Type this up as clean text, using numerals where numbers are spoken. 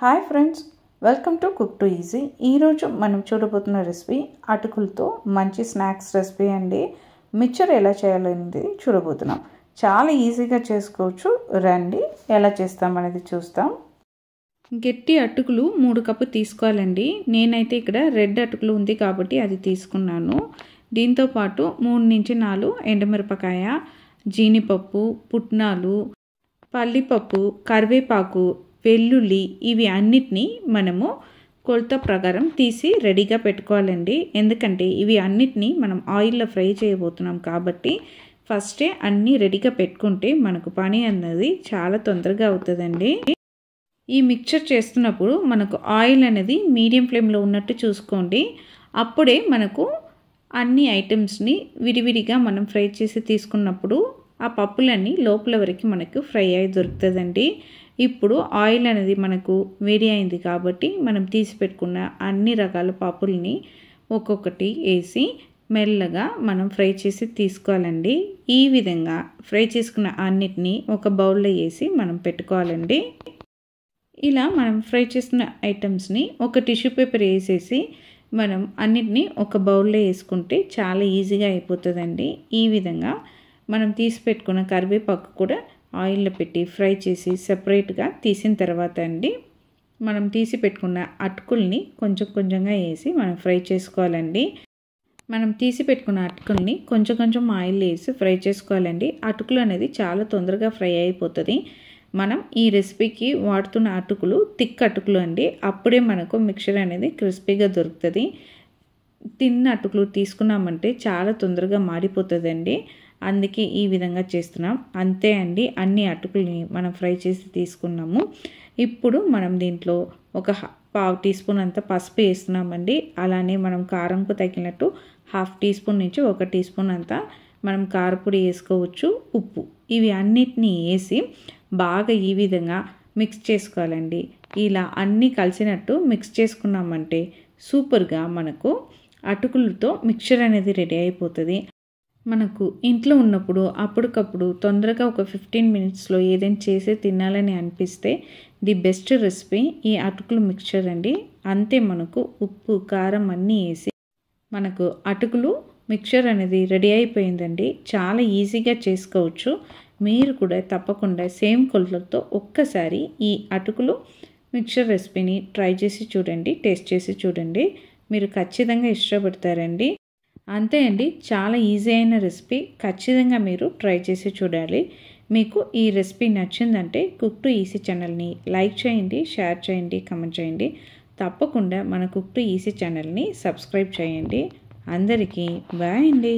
Hi friends, welcome to cook to easy. ఈరోజు మనం చూడబోతున్న recipe అటుకులతో మంచి స్నాక్స్ రెసిపీ అండి. మిక్చర్ ఎలా చేయాలనేది చూడబోతున్నాం. చాలా ఈజీగా చేసుకోవచ్చు. రండి ఎలా చేస్తామనేది చూస్తాం. గట్టి అటుకులు 3 కప్పులు తీసుకోవాలండి. నేనైతే ఇక్కడ రెడ్ అటుకులు ఉంది కాబట్టి అది తీసుకున్నాను. దీంతోపాటు 3 నుంచి 4 ఎండుమిరపకాయ, జీడిపప్పు, పుట్నాలు, పల్లిపప్పు, కరివేపాకు, వెల్లుల్లి, ఇవి అన్నిటినీ మనము కొలత ప్రకారం తీసి రెడీగా పెట్టుకోవాలండి. ఎందుకంటే ఇవి అన్నిటినీ మనం ఆయిల్లో ఫ్రై చేయబోతున్నాం కాబట్టి ఫస్టే అన్నీ రెడీగా పెట్టుకుంటే మనకు పని అన్నది చాలా తొందరగా అవుతుందండి. ఈ మిక్చర్ చేస్తున్నప్పుడు మనకు ఆయిల్ అనేది మీడియం ఫ్లేమ్లో ఉన్నట్టు చూసుకోండి. అప్పుడే మనకు అన్ని ఐటమ్స్ని విడివిడిగా మనం ఫ్రై చేసి తీసుకున్నప్పుడు ఆ పప్పులన్నీ లోపల వరకు మనకు ఫ్రై అయి దొరుకుతుందండి. ఇప్పుడు ఆయిల్ అనేది మనకు వేడి అయింది కాబట్టి మనం తీసి పెట్టుకున్న అన్ని రకాల పప్పుల్ని ఒక్కొక్కటి వేసి మెల్లగా మనం ఫ్రై చేసి తీసుకోవాలండి. ఈ విధంగా ఫ్రై చేసుకున్న అన్నిటినీ ఒక బౌల్లో వేసి మనం పెట్టుకోవాలండి. ఇలా మనం ఫ్రై చేసిన ఐటమ్స్ని ఒక టిష్యూ పేపర్ వేసేసి మనం అన్నిటినీ ఒక బౌల్లో వేసుకుంటే చాలా ఈజీగా అయిపోతుందండి. ఈ విధంగా మనం తీసి పెట్టుకున్న కరివేపాకు కూడా ఆయిల్లో పెట్టి ఫ్రై చేసి సెపరేట్గా తీసిన తర్వాత అండి మనం తీసి పెట్టుకున్న అటుకుల్ని కొంచెం కొంచెంగా వేసి మనం ఫ్రై చేసుకోవాలండి. మనం తీసి పెట్టుకున్న అటుకుల్ని కొంచెం కొంచెం ఆయిల్ వేసి ఫ్రై చేసుకోవాలండి. అటుకులు అనేది చాలా తొందరగా ఫ్రై అయిపోతుంది. మనం ఈ రెసిపీకి వాడుతున్న అటుకులు థిక్ అటుకులు అండి. అప్పుడే మనకు మిక్చర్ అనేది క్రిస్పీగా దొరుకుతుంది. తిన్న అటుకులు తీసుకున్నామంటే చాలా తొందరగా మాడిపోతుందండి. అందుకే ఈ విధంగా చేస్తున్నాం. అంతే అండి, అన్ని అటుకుల్ని మనం ఫ్రై చేసి తీసుకున్నాము. ఇప్పుడు మనం దీంట్లో ఒక 1/2 టీ స్పూన్ అంత పసుపు వేస్తున్నామండి. అలానే మనం కారంకు తగినట్టు 1/2 టీ స్పూన్ నుంచి 1 టీ స్పూన్ అంతా మనం కారపొడి వేసుకోవచ్చు. ఉప్పు, ఇవి అన్నిటినీ వేసి బాగా ఈ విధంగా మిక్స్ చేసుకోవాలండి. ఇలా అన్నీ కలిసినట్టు మిక్స్ చేసుకున్నామంటే సూపర్గా మనకు అటుకులతో మిక్చర్ అనేది రెడీ అయిపోతుంది. మనకు ఇంట్లో ఉన్నప్పుడు అప్పటికప్పుడు తొందరగా ఒక 15 మినిట్స్లో ఏదైనా చేసి తినాలని అనిపిస్తే ది బెస్ట్ రెసిపీ ఈ అటుకుల మిక్చర్ అండి. అంతే, మనకు ఉప్పు కారం అన్నీ వేసి మనకు అటుకులు మిక్చర్ అనేది రెడీ అయిపోయిందండి. చాలా ఈజీగా చేసుకోవచ్చు. మీరు కూడా తప్పకుండా సేమ్ కొలతలతో ఒక్కసారి ఈ అటుకులు మిక్చర్ రెసిపీని ట్రై చేసి చూడండి, టేస్ట్ చేసి చూడండి. మీరు ఖచ్చితంగా ఇష్టపడతారండి. అంతే అండి, చాలా ఈజీ అయిన రెసిపీ. ఖచ్చితంగా మీరు ట్రై చేసి చూడాలి. మీకు ఈ రెసిపీ నచ్చిందంటే కుక్ టు ఈజీ ఛానల్ని లైక్ చేయండి, షేర్ చేయండి, కామెంట్ చేయండి. తప్పకుండా మన కుక్ టు ఈజీ ఛానల్ని సబ్స్క్రైబ్ చేయండి. అందరికీ బాయ్ అండి.